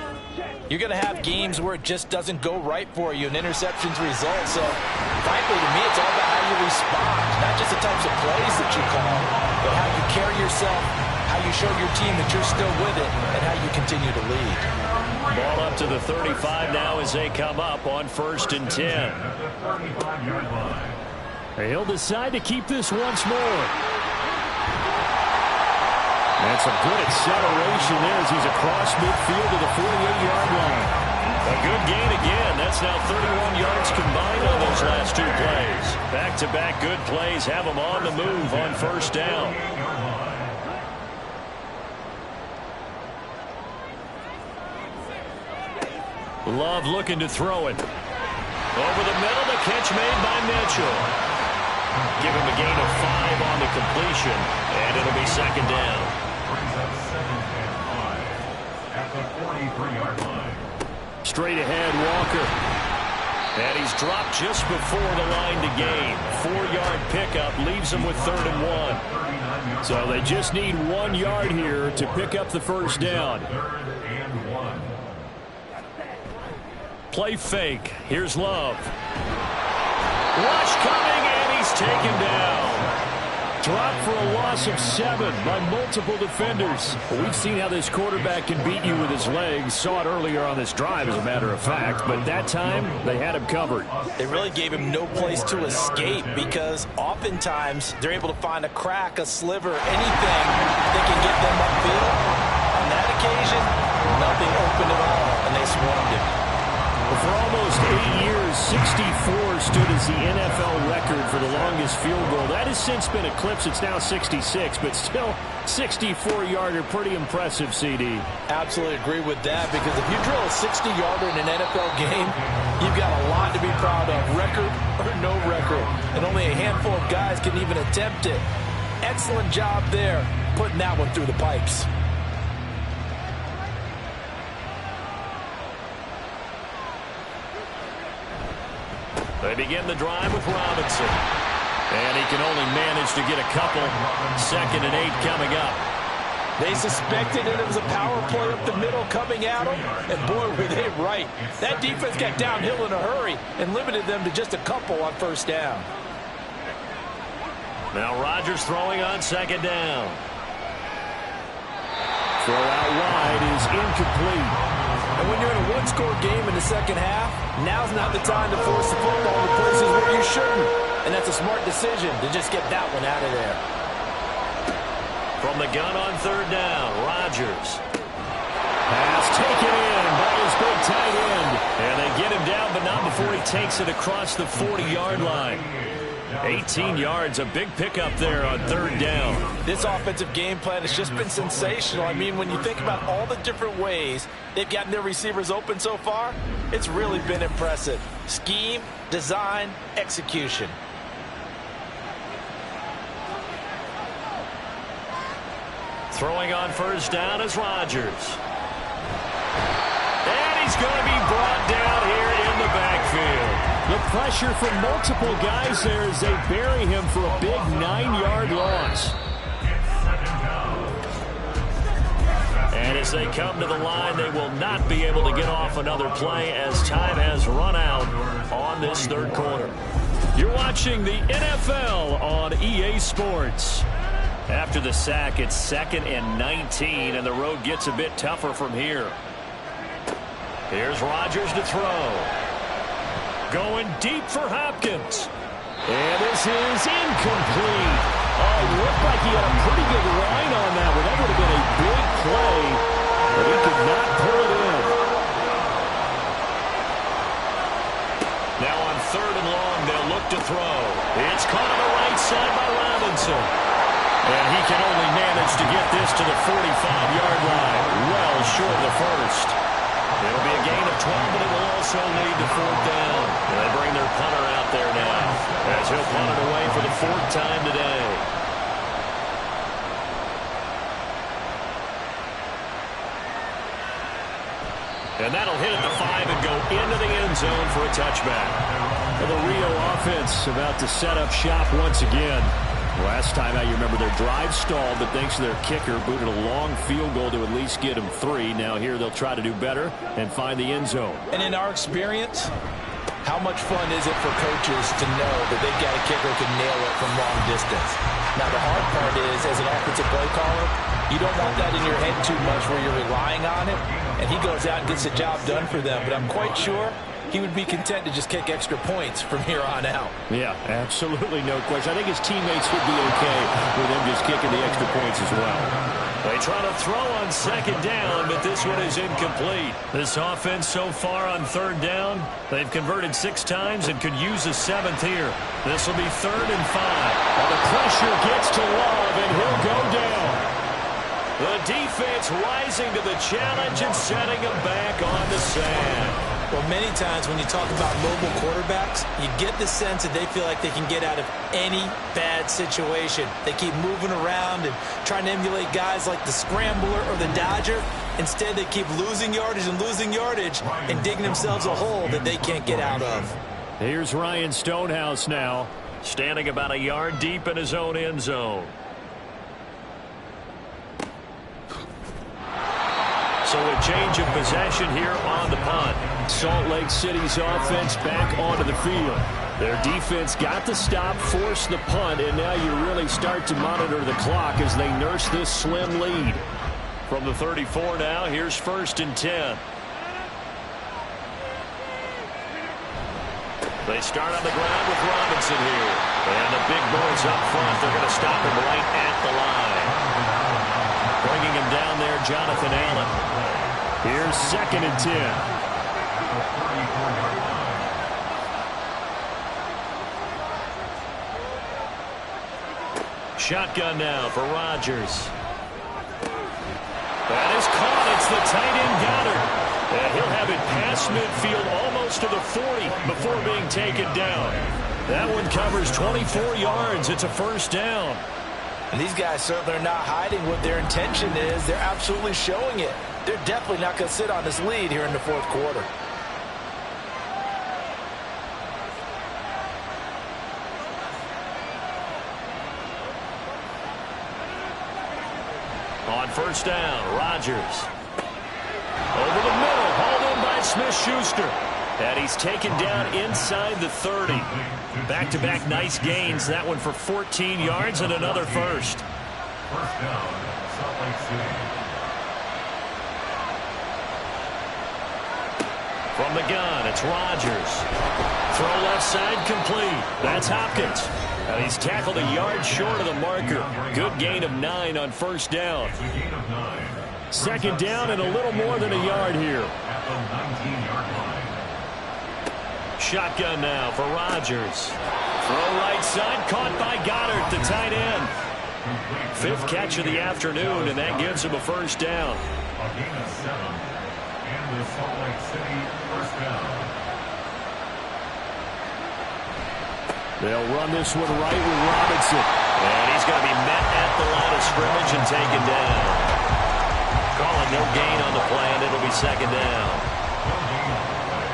you're going to have games where it just doesn't go right for you and interceptions result. So, frankly, to me, it's all about how you respond, not just the types of plays that you call, but how you carry yourself how you show your team that you're still with it, and how you continue to lead. Ball up to the 35 now as they come up on 1st and 10. He'll decide to keep this once more. And some good acceleration there as he's across midfield to the 48-yard line. A good gain again. That's now 31 yards combined on those last 2 plays. Back-to-back good plays have him on the move on 1st down. Love looking to throw it. Over the middle, the catch made by Mitchell. Give him a gain of 5 on the completion, and it'll be 2nd down. Brings up 2nd and 5 at the 43-yard line. Straight ahead, Walker. And he's dropped just before the line to gain. 4-yard pickup leaves him with 3rd and 1. So they just need 1 yard here to pick up the 1st down. 3rd and 1. Play fake. Here's Love. Rush coming, and he's taken down. Dropped for a loss of 7 by multiple defenders. We've seen how this quarterback can beat you with his legs. Saw it earlier on this drive, as a matter of fact. But that time, they had him covered. They really gave him no place to escape because oftentimes they're able to find a crack, a sliver, anything that can get them upfield. On that occasion, nothing open at all, and they swarmed him. For almost 8 years, 64 stood as the NFL record for the longest field goal. That has since been eclipsed. It's now 66, but still 64-yarder. Pretty impressive, CD. Absolutely agree with that, because if you drill a 60-yarder in an NFL game, you've got a lot to be proud of, record or no record. And only a handful of guys can even attempt it. Excellent job there, putting that one through the pipes. They begin the drive with Robinson. And he can only manage to get a couple. 2nd and 8 coming up. They suspected it was a power play up the middle coming at them, and boy, were they right. That defense got downhill in a hurry and limited them to just a couple on 1st down. Now Rodgers throwing on 2nd down. Throw out wide is incomplete. And when you're in a one-score game in the 2nd half, now's not the time to force the football to places where you shouldn't. And that's a smart decision to just get that one out of there. From the gun on 3rd down, Rodgers. Pass taken in by his big tight end. And they get him down, but not before he takes it across the 40-yard line. 18 yards, a big pickup there on 3rd down. This offensive game plan has just been sensational. I mean, when you think about all the different ways they've gotten their receivers open so far, it's really been impressive. Scheme, design, execution. Throwing on 1st down is Rodgers. And he's going to be brought down here in the backfield. The pressure from multiple guys there as they bury him for a big 9-yard loss. And as they come to the line, they will not be able to get off another play as time has run out on this 3rd quarter. You're watching the NFL on EA Sports. After the sack, it's 2nd and 19, and the road gets a bit tougher from here. Here's Rodgers to throw. Going deep for Hopkins. And this is incomplete. Oh, it looked like he had a pretty good line on that one. That would have been a big play, but he could not pull it in. Now on 3rd and long, they'll look to throw. It's caught on the right side by Robinson. And he can only manage to get this to the 45-yard line, well short of the 1st. It'll be a gain of 12, but it will also lead to 4th down. And they bring their punter out there now as he'll punt it away for the 4th time today. And that'll hit at the 5 and go into the end zone for a touchback. Well, the Rio offense about to set up shop once again. Last time out, you remember their drive stalled, but thanks to their kicker, booted a long field goal to at least get them 3. Now here they'll try to do better and find the end zone. And in our experience, how much fun is it for coaches to know that they've got a kicker who can nail it from long distance? Now the hard part is, as an offensive play caller, You don't want that in your head too much where you're relying on it, and he goes out and gets the job done for them. But I'm quite sure he would be content to just kick extra points from here on out. Yeah, absolutely no question. I think his teammates would be okay with him just kicking the extra points as well. They try to throw on second down, but this one is incomplete. This offense so far on third down, they've converted 6 times and could use a 7th here. This will be 3rd and 5. Well, the pressure gets to Love, and he'll go down. The defense rising to the challenge and setting him back on the sand. Well, many times when you talk about mobile quarterbacks, you get the sense that they feel like they can get out of any bad situation. They keep moving around and trying to emulate guys like the Scrambler or the Dodger. Instead, they keep losing yardage and digging themselves a hole that they can't get out of. Here's Ryan Stonehouse now, standing about a yard deep in his own end zone. So a change of possession here on the punt. Salt Lake City's offense back onto the field. Their defense got the stop, forced the punt, and now you really start to monitor the clock as they nurse this slim lead. From the 34 now, here's 1st and 10. They start on the ground with Robinson here. And the big boys up front, they're going to stop him right at the line. Bringing him down there, Jonathan Allen. Here's 2nd and 10. Shotgun now for Rodgers. That is caught. It's the tight end Goddard. And he'll have it past midfield almost to the 40 before being taken down. That one covers 24 yards. It's a 1st down. And these guys certainly are not hiding what their intention is. They're absolutely showing it. They're definitely not going to sit on this lead here in the 4th quarter. On 1st down, Rodgers. Over the middle, hauled in by Smith-Schuster. And he's taken down inside the 30. Back-to-back nice gains. That one for 14 yards and another 1st. 1st down, Salt Lake City. From the gun, it's Rodgers. Throw left side complete. That's Hopkins. And he's tackled a yard short of the marker. Good gain of 9 on 1st down. 2nd down and a little more than a yard here. At the 19-yard line. Shotgun now for Rodgers. Throw right side, caught by Goddard, the tight end. 5th catch of the afternoon, and that gives him a 1st down. A gain of 7. And the Salt Lake City 1st down. They'll run this one right with Robinson. And he's going to be met at the line of scrimmage and taken down. Calling no gain on the play, and it'll be 2nd down. No gain on the play.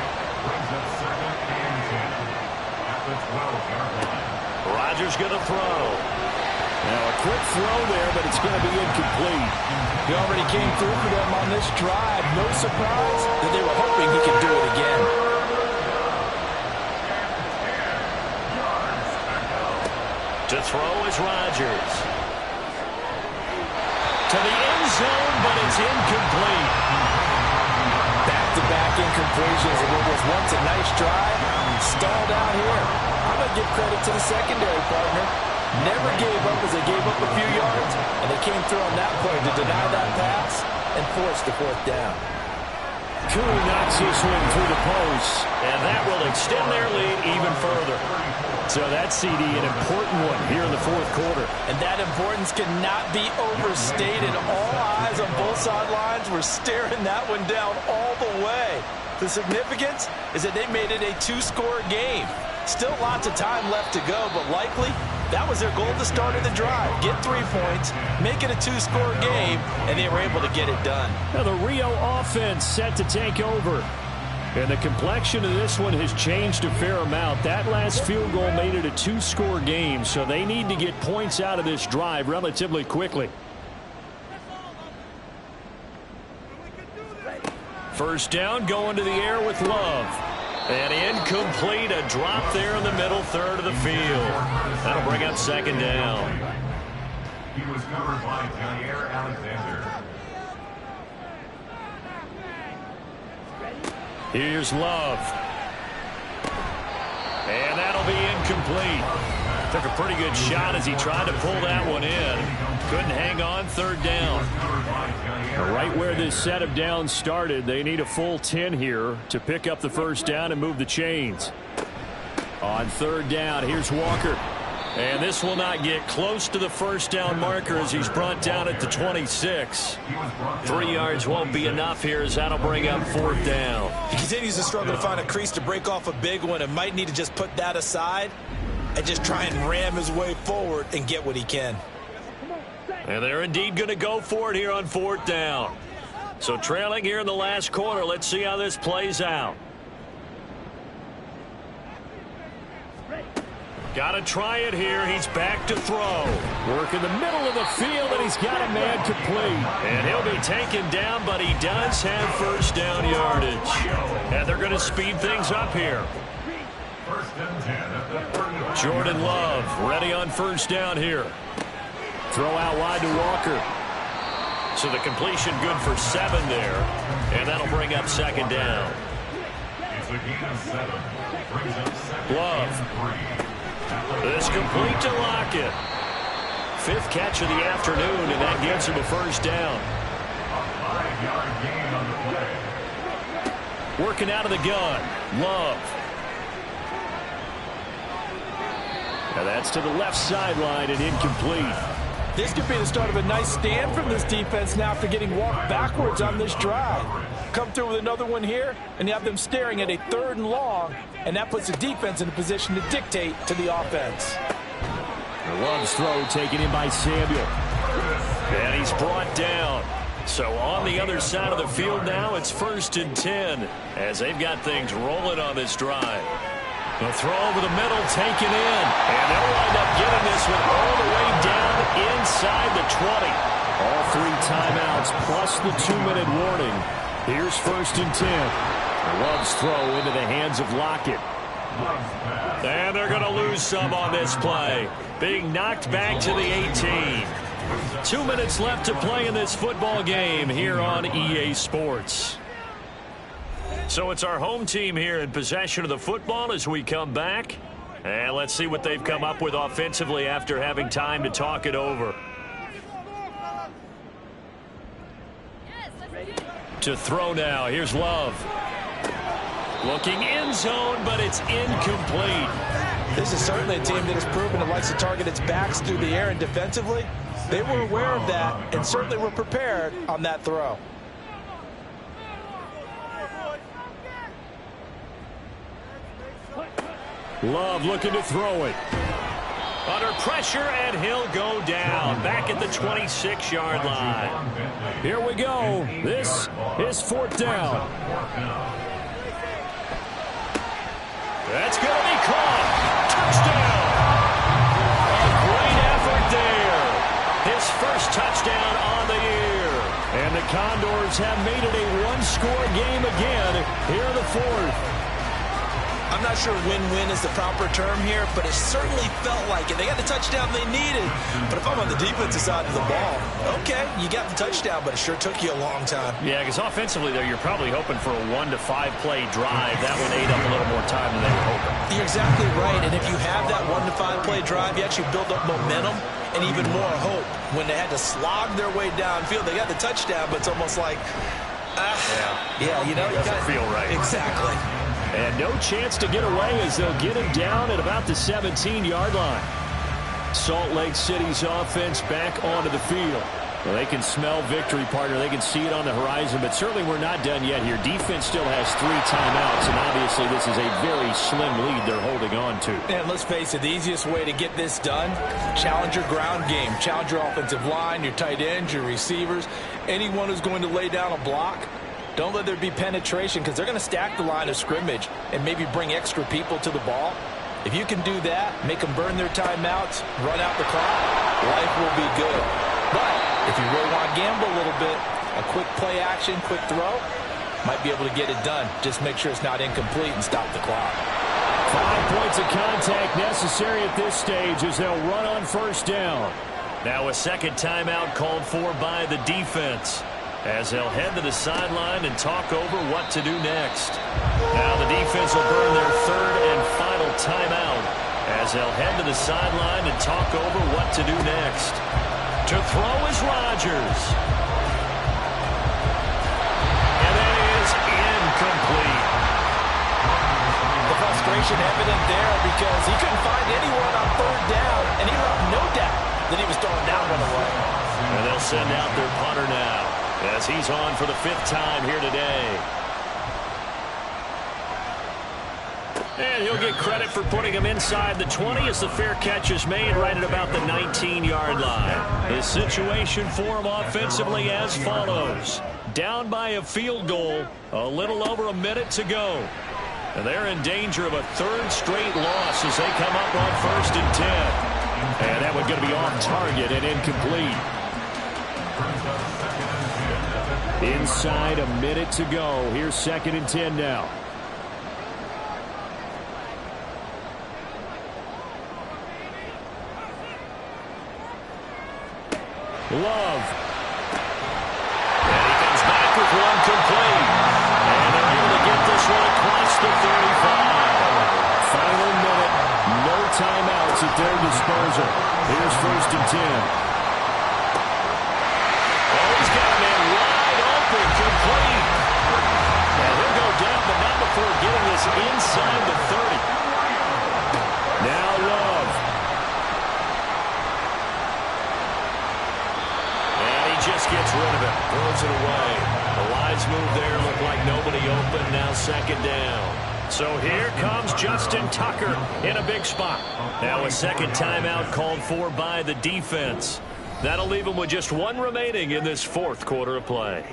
Brings up 2nd and 10. At the 12-yard line. Rodgers going to throw. Now a quick throw there, but it's going to be incomplete. He already came through for them on this drive. No surprise that they were hoping he could do it again. To throw is Rodgers. To the end zone, but it's incomplete. Back-to-back incompletions of what was once a nice drive. Stalled out here. I'm going to give credit to the secondary partner. Never gave up as they gave up a few yards, and they came through on that play to deny that pass and force the 4th down. Koo knocks this one through the post, and that will extend their lead even further. So that CD, an important one here in the 4th quarter. And that importance cannot be overstated. All eyes on both sidelines were staring that one down all the way. The significance is that they made it a 2-score game. Still lots of time left to go, but likely that was their goal at the start of the drive. Get 3 points, make it a 2-score game, and they were able to get it done. Now the Rio offense set to take over. And the complexion of this one has changed a fair amount. That last field goal made it a 2-score game, so they need to get points out of this drive relatively quickly. 1st down, going to the air with Love. And incomplete, a drop there in the middle 3rd of the field. That'll bring up 2nd down. He was covered by Jair Alexander. Here's Love. And that'll be incomplete. Took a pretty good shot as he tried to pull that one in. Couldn't hang on, third down. Right where this set of downs started, they need a full 10 here to pick up the first down and move the chains. On third down, here's Walker. And this will not get close to the first down marker as he's brought down at the 26. 3 yards won't be enough here as that'll bring up fourth down. He continues to struggle to find a crease to break off a big one and might need to just put that aside and just try and ram his way forward and get what he can. And they're indeed going to go for it here on fourth down. So trailing here in the last quarter, let's see how this plays out. Got to try it here. He's back to throw. Work in the middle of the field, and he's got a man complete. And he'll be taken down, but he does have first down yardage. And they're going to speed things up here. First and 10 at the 30. Jordan Love ready on first down here. Throw out wide to Walker. So the completion good for 7 there. And that'll bring up second down. It's a gain of 7. Brings up second Love. and 3. This complete to Lockett. 5th catch of the afternoon, and that gets him a first down. A 5-yard gain on the play. Working out of the gun. Love. And that's to the left sideline and incomplete. This could be the start of a nice stand from this defense now after getting walked backwards on this drive. Come through with another one here, and you have them staring at a 3rd and long, and that puts the defense in a position to dictate to the offense. Love's throw taken in by Samuel. And he's brought down. So on the other side of the field now, it's 1st and 10 as they've got things rolling on this drive. The throw over the middle taken in. And they'll wind up getting this one all the way down inside the 20. All 3 timeouts plus the 2-minute warning. Here's 1st and 10. Love's throw into the hands of Lockett. And they're going to lose some on this play. Being knocked back to the 18. 2 minutes left to play in this football game here on EA Sports. So it's our home team here in possession of the football as we come back. And let's see what they've come up with offensively after having time to talk it over. To throw now. Here's Love. Looking end zone, but it's incomplete. This is certainly a team that has proven it likes to target its backs through the air and defensively. They were aware of that and certainly were prepared on that throw. Love looking to throw it. Under pressure, and he'll go down. Back at the 26-yard line. Here we go. This is 4th down. That's going to be caught. Touchdown. A great effort there. His first touchdown on the year. And the Condors have made it a 1-score game again here in the 4th. I'm not sure win-win is the proper term here, but it certainly felt like it. They got the touchdown they needed. But if I'm on the defensive side of the ball, okay, you got the touchdown, but it sure took you a long time. Yeah, because offensively there, you're probably hoping for a 1 to 5 play drive. That one ate up a little more time than they were hoping. You're exactly right, and if you have that 1 to 5 play drive, you actually build up momentum and even more hope. When they had to slog their way downfield, they got the touchdown, but it's almost like, yeah, you know, it doesn't feel right. Exactly. And no chance to get away as they'll get him down at about the 17-yard line. Salt Lake City's offense back onto the field. Well, they can smell victory, partner. They can see it on the horizon, but certainly we're not done yet here. Defense still has 3 timeouts, and obviously this is a very slim lead they're holding on to. And let's face it, the easiest way to get this done, challenge your ground game. Challenge your offensive line, your tight ends, your receivers, anyone who's going to lay down a block. Don't let there be penetration because they're going to stack the line of scrimmage and maybe bring extra people to the ball. If you can do that, make them burn their timeouts, run out the clock, life will be good. But if you really want to gamble a little bit, a quick play action, quick throw, might be able to get it done. Just make sure it's not incomplete and stop the clock. 5 points of contact necessary at this stage as they'll run on first down. Now a second timeout called for by the defense, as they'll head to the sideline and talk over what to do next. Now the defense will burn their third and final timeout, as they'll head to the sideline and talk over what to do next. To throw is Rodgers. And that is incomplete. The frustration evident there because he couldn't find anyone on third down, and he left no doubt that he was throwing that one away. And they'll send out their punter now, as he's on for the 5th time here today. And he'll get credit for putting him inside the 20 as the fair catch is made right at about the 19-yard line. The situation for him offensively as follows. Down by a field goal, a little over a minute to go. And they're in danger of a 3rd straight loss as they come up on 1st and 10. And that one's going to be off target and incomplete. Inside a minute to go. Here's 2nd and 10 now. Love. And he comes back with one complete. And they're able to get this one across the 35. Final minute. No timeouts at their disposal. Here's 1st and 10. Oh, he's got a man wide open, complete. And he'll go down, but not before getting this inside the 30. Now Love. And he just gets rid of it, throws it away. The lines move there, look like nobody open, now 2nd down. So here comes Justin Tucker in a big spot. Now a 2nd timeout called for by the defense. That'll leave him with just one remaining in this 4th quarter of play.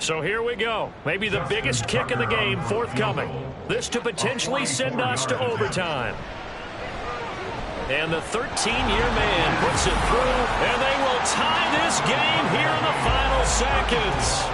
So here we go. Maybe the biggest kick in the game forthcoming. This to potentially send us to overtime. And the 13-year man puts it through, and they will tie this game here in the final seconds.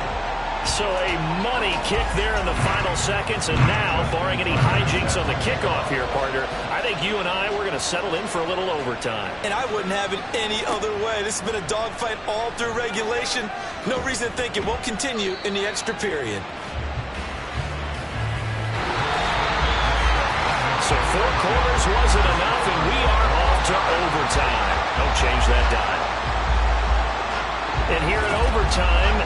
So a money kick there in the final seconds, and now, barring any hijinks on the kickoff here, partner, I think you and I, we're going to settle in for a little overtime. And I wouldn't have it any other way. This has been a dogfight all through regulation. No reason to think it won't continue in the extra period. So 4 quarters wasn't enough, and we are off to overtime. Don't change that dime. And here in overtime,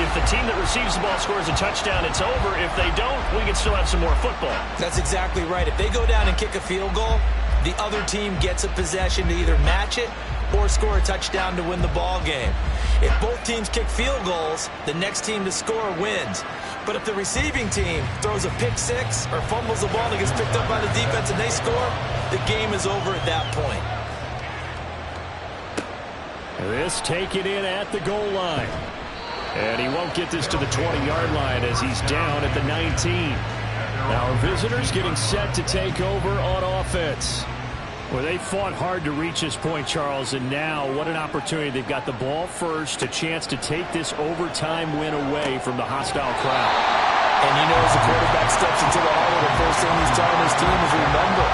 if the team that receives the ball scores a touchdown, it's over. If they don't, we can still have some more football. That's exactly right. If they go down and kick a field goal, the other team gets a possession to either match it or score a touchdown to win the ball game. If both teams kick field goals, the next team to score wins. But if the receiving team throws a pick six or fumbles the ball and gets picked up by the defense and they score, the game is over at that point. This taken in at the goal line. And he won't get this to the 20-yard line as he's down at the 19. Now our visitors getting set to take over on offense. Well, they fought hard to reach this point, Charles, and now what an opportunity. They've got the ball first, a chance to take this overtime win away from the hostile crowd. And you know, as the quarterback steps into the huddle, the first thing he's telling his team is, remember,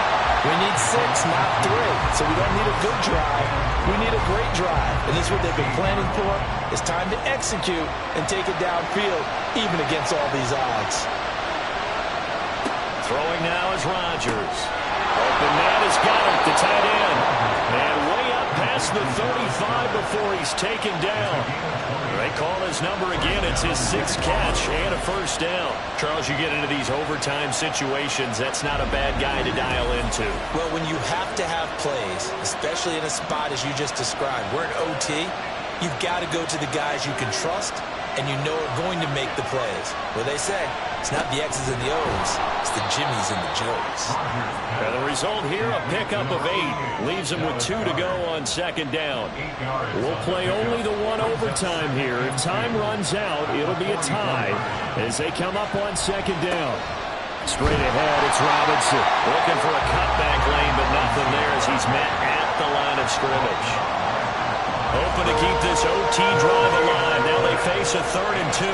we need 6, not 3. So we don't need a good drive. We need a great drive. And this is what they've been planning for. It's time to execute and take it downfield, even against all these odds. Throwing now is Rodgers. Open man has got it, the tight end. And way up past the 35 before he's taken down. They call his number again. It's his 6th catch and a first down. Charles, you get into these overtime situations, that's not a bad guy to dial into. Well, when you have to have plays, especially in a spot as you just described, we're in OT, you've got to go to the guys you can trust and you know are going to make the plays. Well, they say it's not the X's and the O's, it's the Jimmies and the Joes. And the result here, a pickup of 8. Leaves him with 2 to go on 2nd down. We'll play only the 1 overtime here. If time runs out, it'll be a tie as they come up on 2nd down. Straight ahead, it's Robinson. Looking for a cutback lane, but nothing there as he's met at the line of scrimmage. Hoping to keep this OT drive alive. Now they face a 3rd and 2.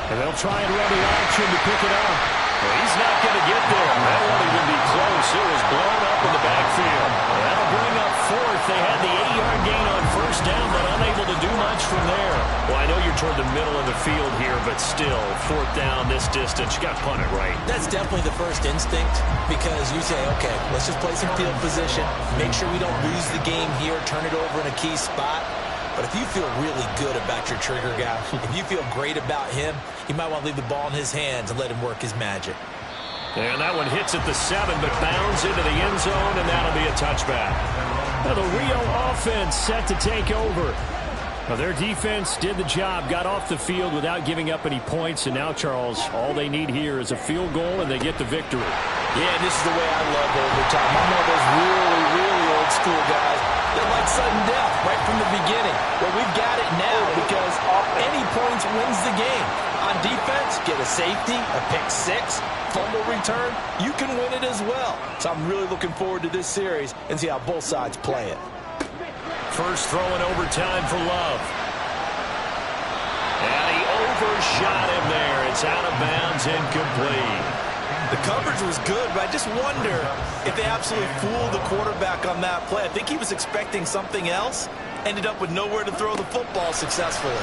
And they'll try and run the option to pick it up. Well, he's not going to get there. That won't even be close. It was blown up in the backfield. That'll bring up fourth. They had the 8-yard gain on first down, but unable to do much from there. Well, I know you're toward the middle of the field here, but still, fourth down this distance, you got to punt it right. That's definitely the first instinct, because you say, okay, let's just play some field position, make sure we don't lose the game here, turn it over in a key spot. But if you feel really good about your trigger guy, if you feel great about him, you might want to leave the ball in his hands and let him work his magic. And that one hits at the 7, but bounds into the end zone, and that'll be a touchback. Now the Rio offense set to take over. Well, their defense did the job, got off the field without giving up any points, and now, Charles, all they need here is a field goal, and they get the victory. Yeah, and this is the way I love overtime. I'm one of those really, really old school guys that like sudden death right from the beginning. Well, we've got it now because any points wins the game. On defense, get a safety, a pick six, fumble return, you can win it as well. So I'm really looking forward to this series and see how both sides play it. First throw in overtime for Love. And he overshot him there. It's out of bounds, incomplete. The coverage was good, but I just wonder if they absolutely fooled the quarterback on that play. I think he was expecting something else, ended up with nowhere to throw the football successfully.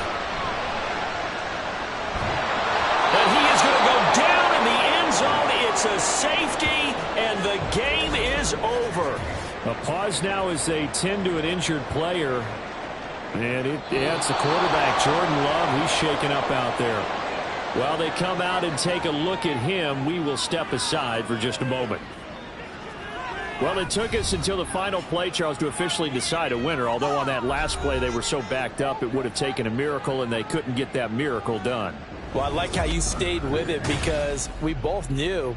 And he is going to go down in the end zone. It's a safety, and the game is over. A pause now as they tend to an injured player. And it's the quarterback, Jordan Love. He's shaken up out there. While they come out and take a look at him, we will step aside for just a moment. Well, it took us until the final play, Charles, to officially decide a winner. Although on that last play they were so backed up, it would have taken a miracle, and they couldn't get that miracle done. Well, I like how you stayed with it, because we both knew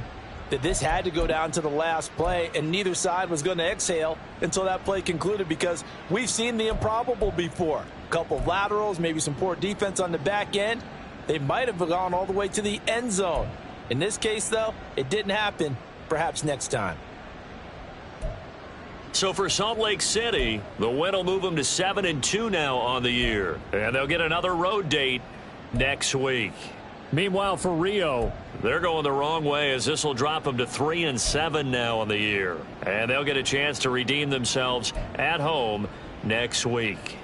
that this had to go down to the last play, and neither side was going to exhale until that play concluded, because we've seen the improbable before. A couple of laterals, maybe some poor defense on the back end. They might have gone all the way to the end zone. In this case, though, it didn't happen. Perhaps next time. So for Salt Lake City, the win will move them to 7-2 now on the year. And they'll get another road date next week. Meanwhile, for Rio, they're going the wrong way, as this will drop them to 3-7 now on the year. And they'll get a chance to redeem themselves at home next week.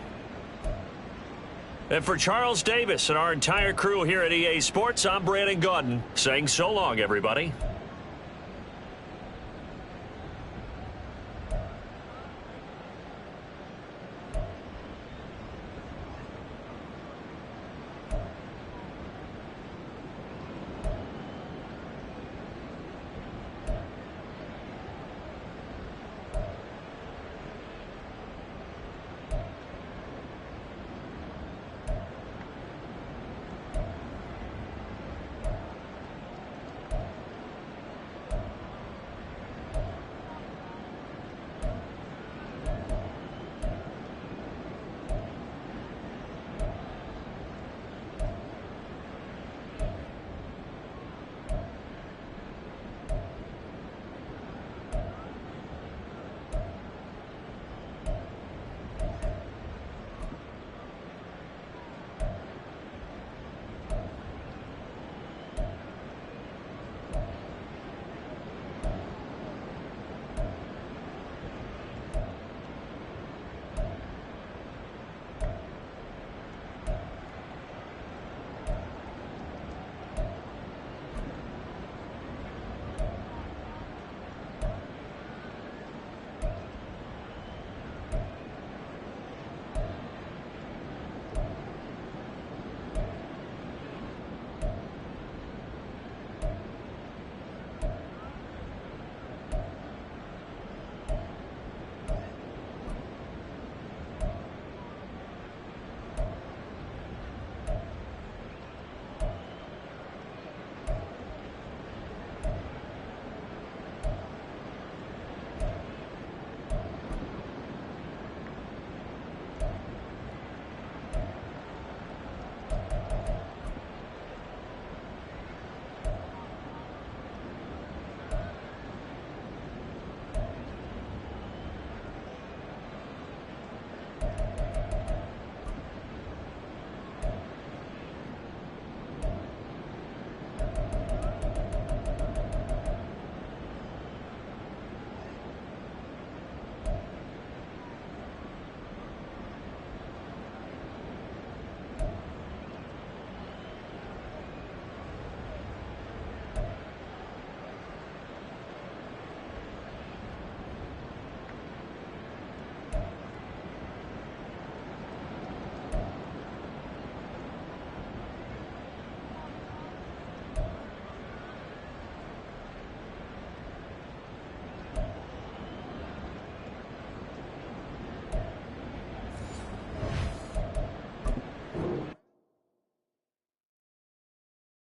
And for Charles Davis and our entire crew here at EA Sports, I'm Brandon Gaudin saying so long, everybody.